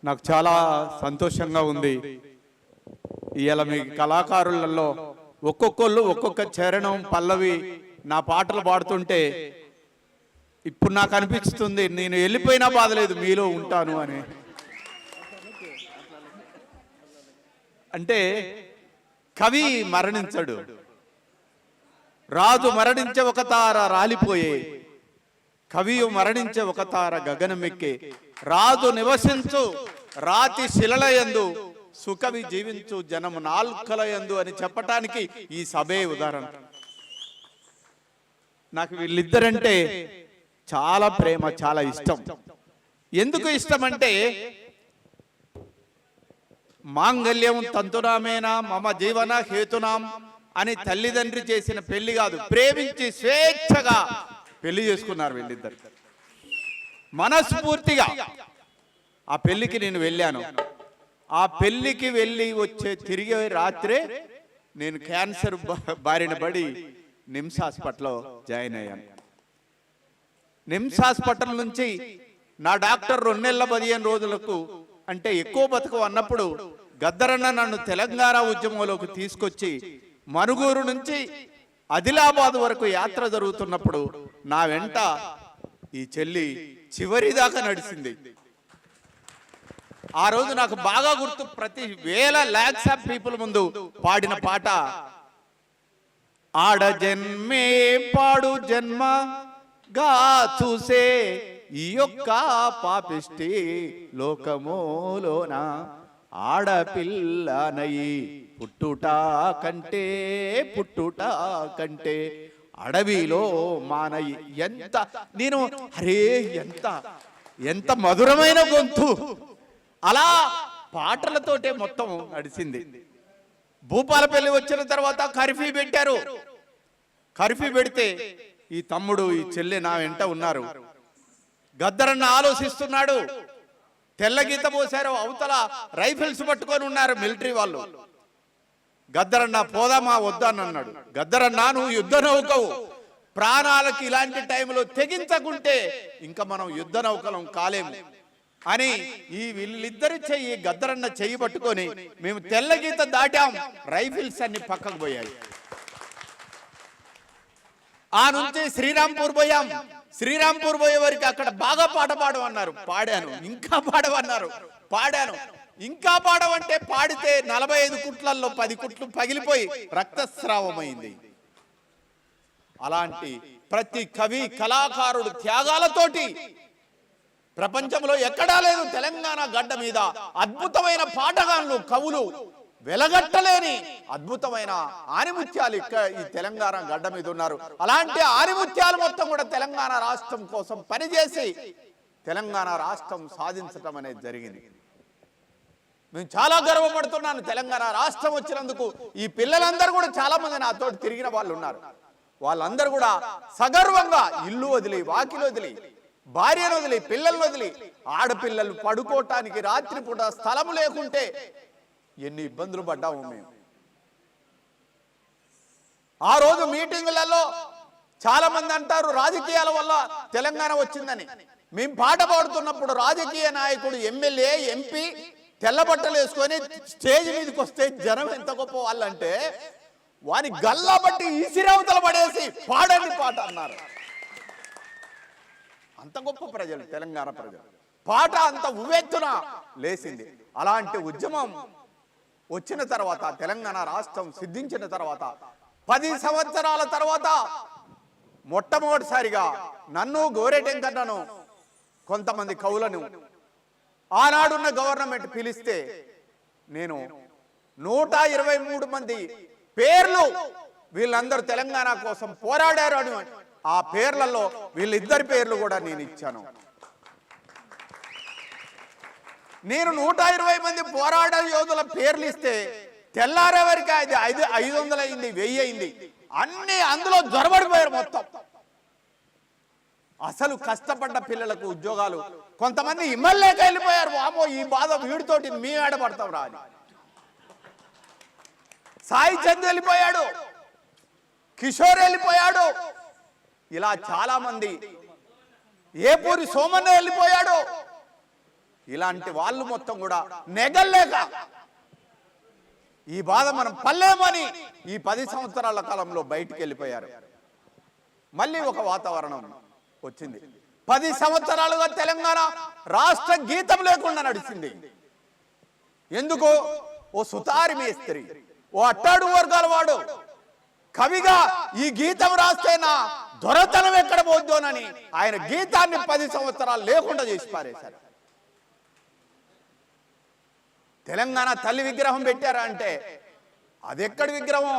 నాకు చాలా సంతోషంగా ఉంది. ఇవాళ మీ కళాకారులలో ఒక్కొక్కళ్ళు ఒక్కొక్క చరణం పల్లవి నా పాటలు పాడుతుంటే ఇప్పుడు నాకు అనిపిస్తుంది నేను వెళ్ళిపోయినా బాధలేదు మీలో ఉంటాను అని. అంటే కవి మరణించడు, రాజు మరణించే ఒక తార రాలిపోయే, కవియు మరణించే ఒక తార గగనమెక్కే, రాజు నివసించు రాతి శిలలయందు సుకవి జీవించు జనము నాల్కలయందు అని చెప్పటానికి ఈ సభే ఉదాహరణ. నాకు వీళ్ళిద్దరంటే చాలా ప్రేమ, చాలా ఇష్టం. ఎందుకు ఇష్టం అంటే మాంగళ్యం తంతునామేనా మమ జీవన హేతునాం అని తల్లిదండ్రి చేసిన పెళ్లి కాదు, ప్రేమించి స్వేచ్ఛగా పెళ్లి చేసుకున్నారు వీళ్ళిద్దరు మనస్ఫూర్తిగా. ఆ పెళ్లికి నేను వెళ్ళాను. ఆ పెళ్లికి వెళ్ళి వచ్చే తిరిగే రాత్రే నేను క్యాన్సర్ బారిన పడి నిమ్స్ హాస్పిటల్లో జాయిన్ అయ్యాను. నిమ్స్ హాస్పిటల్ నుంచి నా డాక్టర్ 2 నెలల 15 రోజులకు అంటే ఎక్కువ బతుకు అన్నప్పుడు గద్దరన్న నన్ను తెలంగాణ ఉద్యమంలోకి తీసుకొచ్చి మనుగూరు నుంచి ఆదిలాబాద్ వరకు యాత్ర జరుగుతున్నప్పుడు నా వెంట ఈ చెల్లి చివరిదాకా నడిచింది. ఆ రోజు నాకు బాగా గుర్తు, ప్రతి వేల లాక్స్ ఆఫ్ పీపుల్ ముందు పాడిన పాట ఆడ జన్మే పాడు జన్మగా చూసే ఈ యొక్క పాపిష్టి లోకములోన ఆడపిల్లనయి పుట్టుట కంటే అడవిలో మానయి. ఎంత నేను అరే ఎంత మధురమైన గొంతు. అలా పాటలతోటే మొత్తం నడిచింది. భూపాలపల్లి వచ్చిన తర్వాత కర్ఫ్యూ పెట్టారు. కర్ఫ్యూ పెడితే ఈ తమ్ముడు ఈ చెల్లె నా వెంట ఉన్నారు. గద్దరన్న ఆలోచిస్తున్నాడు. తెల్ల గీత పోసారు, అవతల రైఫిల్స్ పట్టుకొని ఉన్నారు మిలిటరీ వాళ్ళు. గద్దరన్న పోదామా వద్దా అని అన్నాడు. గద్దరన్న నువ్వు యుద్ధ నౌకవు, ప్రాణాలకి ఇలాంటి టైంలో తెగించకుంటే ఇంకా మనం యుద్ధ నౌకలం కాలేము అని ఈ వీళ్ళిద్దరి చెయ్యి గద్దరన్న చెయ్యి పట్టుకొని మేము తెల్ల గీత దాటాం. రైఫిల్స్ అన్ని పక్కకు పోయాయి. ఆ నుంచి శ్రీరాంపూర్ పోయాం. శ్రీరాంపూర్ పోయే వరకు అక్కడ బాగా పాట పాడమన్నారు, పాడాను. ఇంకా పాడమన్నారు, పాడాను. ఇంకా పాడమంటే పాడితే 45 కుట్లల్లో 10 కుట్లు పగిలిపోయి రక్తస్రావమైంది. అలాంటి ప్రతి కవి కళాకారుడు త్యాగాలతోటి ప్రపంచంలో ఎక్కడా లేదు. తెలంగాణ గడ్డ మీద అద్భుతమైన పాటగాళ్ళు, కవులు, వెలగట్టలేని అద్భుతమైన ఆనిముత్యాలు ఈ తెలంగాణ గడ్డ మీద ఉన్నారు. అలాంటి ఆనిముత్యాలు మొత్తం కూడా తెలంగాణ రాష్ట్రం కోసం పనిచేసి తెలంగాణ రాష్ట్రం సాధించడం అనేది జరిగింది. నేను చాలా గర్వపడుతున్నాను తెలంగాణ రాష్ట్రం వచ్చినందుకు. ఈ పిల్లలందరూ కూడా చాలా మంది నాతో తిరిగిన వాళ్ళు ఉన్నారు. వాళ్ళందరూ కూడా సగర్వంగా ఇల్లు వదిలి, వాకిలు వదిలి, భార్యను వదిలి, పిల్లలను వదిలి, ఆడపిల్లలు పడుకోవటానికి రాత్రిపూట స్థలము లేకుంటే ఎన్ని ఇబ్బందులు పడ్డాము మేము. ఆ రోజు మీటింగులలో చాలా మంది అంటారు రాజకీయాల వల్ల తెలంగాణ వచ్చిందని. మేము పాట పాడుతున్నప్పుడు రాజకీయ నాయకుడు, ఎమ్మెల్యే, ఎంపీ తెల్లబట్టలు వేసుకొని స్టేజ్ మీదకి వస్తే జనం ఎంత గొప్ప వాళ్ళంటే వాని గల్లా బట్టి ఈసిరవతలు పడేసి పాడండి పాట అన్నారు. అంత గొప్ప ప్రజలు తెలంగాణ ప్రజలు. పాట అంత ఉవ్వెత్తున లేసింది. అలాంటి ఉద్యమం వచ్చిన తర్వాత, తెలంగాణ రాష్ట్రం సిద్ధించిన తర్వాత 10 సంవత్సరాల తర్వాత మొట్టమొదటిసారిగా నన్ను, గోరెటెంకన్నను, కొంతమంది కవులను ఆనాడున్న గవర్నమెంట్ పిలిస్తే నేను 123 మంది పేర్లు వీళ్ళందరూ తెలంగాణ కోసం పోరాడారు అని ఆ పేర్లలో వీళ్ళిద్దరి పేర్లు కూడా నేను ఇచ్చాను. నేను 120 మంది పోరాట యోధుల పేర్లు ఇస్తే తెల్లారే వరకు అది 500 అయింది, 1000 అయింది. అన్ని అందులో జొరబడిపోయారు మొత్తం. అసలు కష్టపడ్డ పిల్లలకు ఉద్యోగాలు, కొంతమంది ఎమ్మెల్యేకి వెళ్ళిపోయారు. వామో ఈ బాధ వీడితోటి మీ ఆడపడతాం రా అని. సాయి చంద్ వెళ్ళిపోయాడు, కిషోర్ వెళ్ళిపోయాడు, ఇలా చాలా మంది, ఏపూరి సోమన్న వెళ్ళిపోయాడు, ఇలాంటి వాళ్ళు మొత్తం కూడా నెగల్లేక ఈ బాధ మనం పల్లేమని ఈ 10 సంవత్సరాల కాలంలో బయటికి వెళ్ళిపోయారు. మళ్ళీ ఒక వాతావరణం వచ్చింది. 10 సంవత్సరాలుగా తెలంగాణ రాష్ట్ర గీతం లేకుండా నడిచింది. ఎందుకు? ఓ సుతారి మేస్త్రి, ఓ అట్టాడు వర్గాల వాడు కవిగా ఈ గీతం రాస్తే నా దొరతనం ఎక్కడ పోద్దోనని ఆయన గీతాన్ని 10 సంవత్సరాలు లేకుండా చేసి పారేశారు. తెలంగాణ తల్లి విగ్రహం పెట్టారా అంటే అది ఎక్కడి విగ్రహం?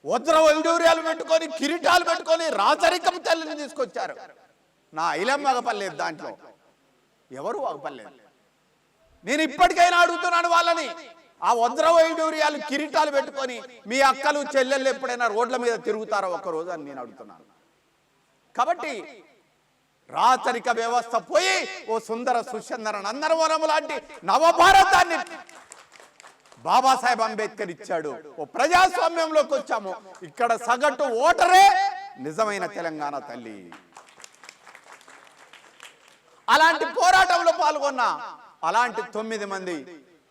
వజ్ర వైడూర్యాలు పెట్టుకొని, కిరీటాలు పెట్టుకొని రాచరికం తల్లిని తీసుకొచ్చారు. నా ఐలం అగపలేదు, దాంట్లో ఎవరు అగపలేదు. నేను ఇప్పటికైనా అడుగుతున్నాను వాళ్ళని, ఆ వజ్ర వైడూర్యాలు కిరీటాలు పెట్టుకొని మీ అక్కలు చెల్లెళ్ళు ఎప్పుడైనా రోడ్ల మీద తిరుగుతారో ఒక్కరోజు అని నేను అడుగుతున్నాను. కాబట్టి రాచరిక వ్యవస్థ పోయి ఓ సుందర సుచందర నందనవనం లాంటి నవభారతాన్ని బాబాసాహెబ్ అంబేద్కర్ ఇచ్చాడు. ఓ ప్రజాస్వామ్యంలోకి వచ్చాము. ఇక్కడ సగటు ఓటరే నిజమైన తెలంగాణ తల్లి. అలాంటి పోరాటంలో పాల్గొన్న అలాంటి 9 మంది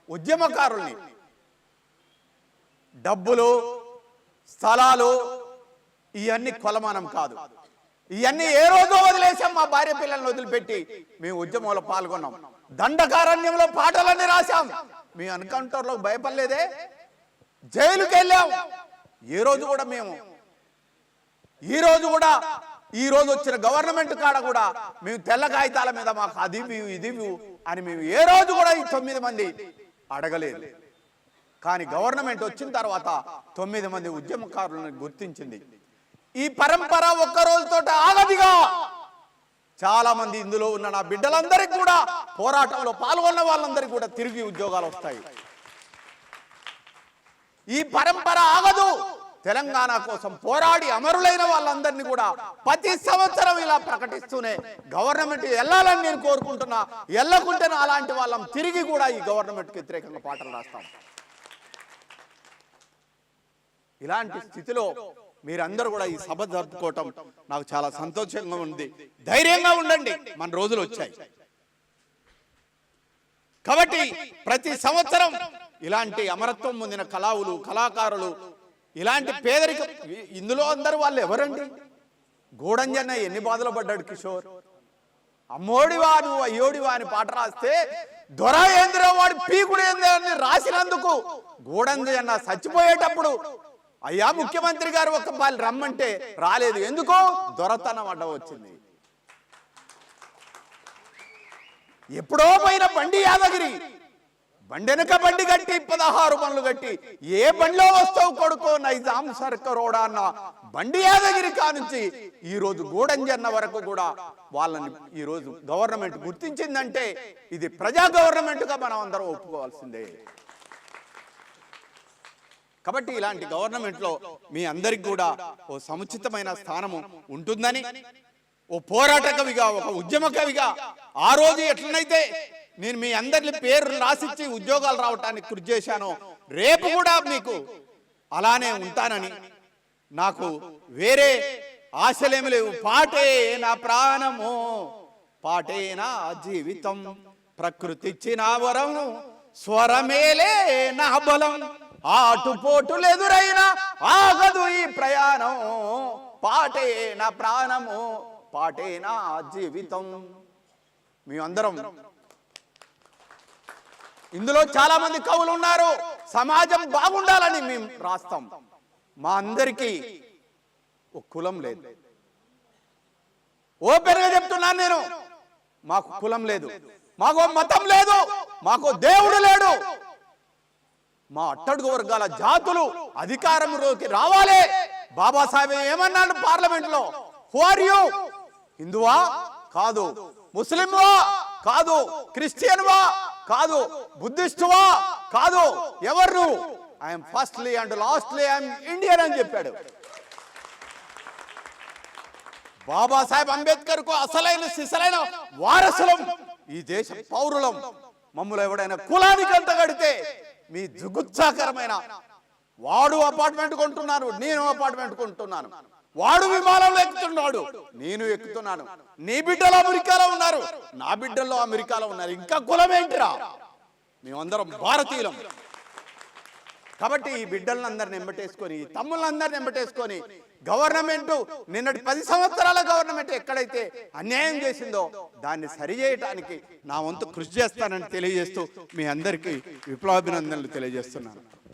ఉద్యమకారుల్ని డబ్బులు, స్థలాలు ఇవన్నీ కొలమానం కాదు. ఇవన్నీ ఏ రోజు వదిలేసాం. మా భార్య పిల్లల్ని వదిలిపెట్టి మేము ఉద్యమంలో పాల్గొన్నాం. దండకారణ్యంలో పాటలన్నీ రాశాం. మీ ఎన్కౌంటర్లో భయపడలేదే. జైలుకి వెళ్ళాం. ఏ రోజు కూడా మేము ఈ రోజు వచ్చిన గవర్నమెంట్ కాడ కూడా మేము తెల్ల కాగితాల మీద మాకు అది ఇది అని మేము ఏ రోజు కూడా ఈ 9 మంది అడగలేదు. కానీ గవర్నమెంట్ వచ్చిన తర్వాత 9 మంది ఉద్యమకారులను గుర్తించింది. ఈ పరంపర ఒక్క రోజుతో ఆగదిగా చాలా మంది ఇందులో ఉన్న నా బిడ్డలందరికీ కూడా, పోరాటంలో పాల్గొన్న వాళ్ళందరికీ కూడా తిరిగి ఉద్యోగాలు వస్తాయి. ఈ పరంపర ఆగదు. తెలంగాణ కోసం పోరాడి అమరులైన వాళ్ళందరినీ కూడా ప్రతి సంవత్సరం ఇలా ప్రకటిస్తూనే గవర్నమెంట్ వెళ్ళాలని నేను కోరుకుంటున్నా. వెళ్ళకుంటే అలాంటి వాళ్ళం తిరిగి కూడా ఈ గవర్నమెంట్కి వ్యతిరేకంగా పాటలు రాస్తాం. ఇలాంటి స్థితిలో మీరందరూ కూడా ఈ సభ జరుపుకోవటం నాకు చాలా సంతోషంగా ఉంది. ధైర్యంగా ఉండండి, మన రోజులు వచ్చాయి. కాబట్టి ప్రతి సంవత్సరం ఇలాంటి అమరత్వం పొందిన కళాకారులు, ఇలాంటి పేదరికం, ఇందులో అందరూ వాళ్ళు ఎవరండి? గూడంజన్న ఎన్ని బాధలు పడ్డాడు కిషోర్. అమ్మోడివా నువ్వు అయ్యోడివా అని పాట రాస్తే దొర ఏంద్రో వాడు పీకుడు ఏంద్రో అని రాసినందుకు గూడంజన్న చచ్చిపోయేటప్పుడు అయ్యా ముఖ్యమంత్రి గారు ఒక వాళ్ళు రమ్మంటే రాలేదు. ఎందుకో? దొరతనం అడ్డ వచ్చింది. ఎప్పుడో పోయిన బండి యాదగిరి బండి వెనక బండి కట్టి 16 బండ్లు కట్టి ఏ బండిలో వస్తావు కొడుకో నైజాం సర్కరోడా అన్న బండి యాదగిరి కానుంచి ఈ రోజు గూడంజన్న వరకు కూడా వాళ్ళని ఈ రోజు గవర్నమెంట్ గుర్తించిందంటే ఇది ప్రజా గవర్నమెంట్ గా మనం అందరం ఒప్పుకోవాల్సిందే. కాబట్టి ఇలాంటి గవర్నమెంట్ లో మీ అందరికి కూడా ఓ సముచితమైన స్థానము ఉంటుందని, ఓ పోరాట కవిగా, ఒక ఉద్యమ కవిగా ఆ రోజు ఎట్లనైతే నేను మీ అందరి పేర్లు రాసిచ్చి ఉద్యోగాలు రావటానికి కృషి చేశానో రేపు కూడా మీకు అలానే ఉంటానని, నాకు వేరే ఆశలేమి లేవు. పాటే నా ప్రాణము, పాటే నా జీవితం, ప్రకృతిచ్చిన వరం, స్వరమేలే నా బలం, ఆటుపోటులెదురైనా ఆగదు ఈ ప్రయాణం, పాటే నా ప్రాణము, పాటే నా జీవితం. మేమందరం ఇందులో చాలా మంది కవులు ఉన్నారు. సమాజం బాగుండాలని మేము రాస్తాం. మా అందరికీ ఒక కులం లేదు. ఓపెన్గా చెప్తున్నాను నేను, మాకు కులం లేదు, మాకు మతం లేదు, మాకు దేవుడు లేడు. మా అట్టడుగు వర్గాల జాతులు అధికారంలోకి రావాలి. బాబాసాహెబ్ ఏమన్నాడు పార్లమెంట్ లో? Who are you? హిందువా? కాదు. ముస్లింవా? కాదు. క్రిస్టియన్వా? కాదు. బుద్ధిస్టువా? కాదు. ఎవరు? I'm firstly and lastly I'm Indian అని చెప్పాడు. బాబాసాహెబ్ అంబేద్కర్ కు అసలైన సిసలైన వారసులం, ఈ దేశ పౌరులం. మమ్మల్ని ఎవడైనా కులానికి అంత కడితే మీ జుగుత్సాకరమైన వాడు అపార్ట్మెంట్ కొంటున్నాను, నేను అపార్ట్మెంట్ కొంటున్నాను, వాడు విమానంలో ఎక్కుతున్నాడు, నేను ఎక్కుతున్నాను. నీ బిడ్డలు అమెరికాలో ఉన్నారు, నా బిడ్డల్లో అమెరికాలో ఉన్నారు. ఇంకా కులం ఏంటిరా? మేమందరం భారతీయులం. కాబట్టి ఈ బిడ్డలందరిని ఎంబటేసుకొని, తమ్ముళ్ళందరిని ఎంబటేసుకొని గవర్నమెంట్ నిన్నటి 10 సంవత్సరాల గవర్నమెంట్ ఎక్కడైతే అన్యాయం చేసిందో దాన్ని సరిచేయటానికి నా వంతు కృషి చేస్తానని తెలియజేస్తూ మీ అందరికీ విప్లవాభినందనలు తెలియజేస్తున్నాను.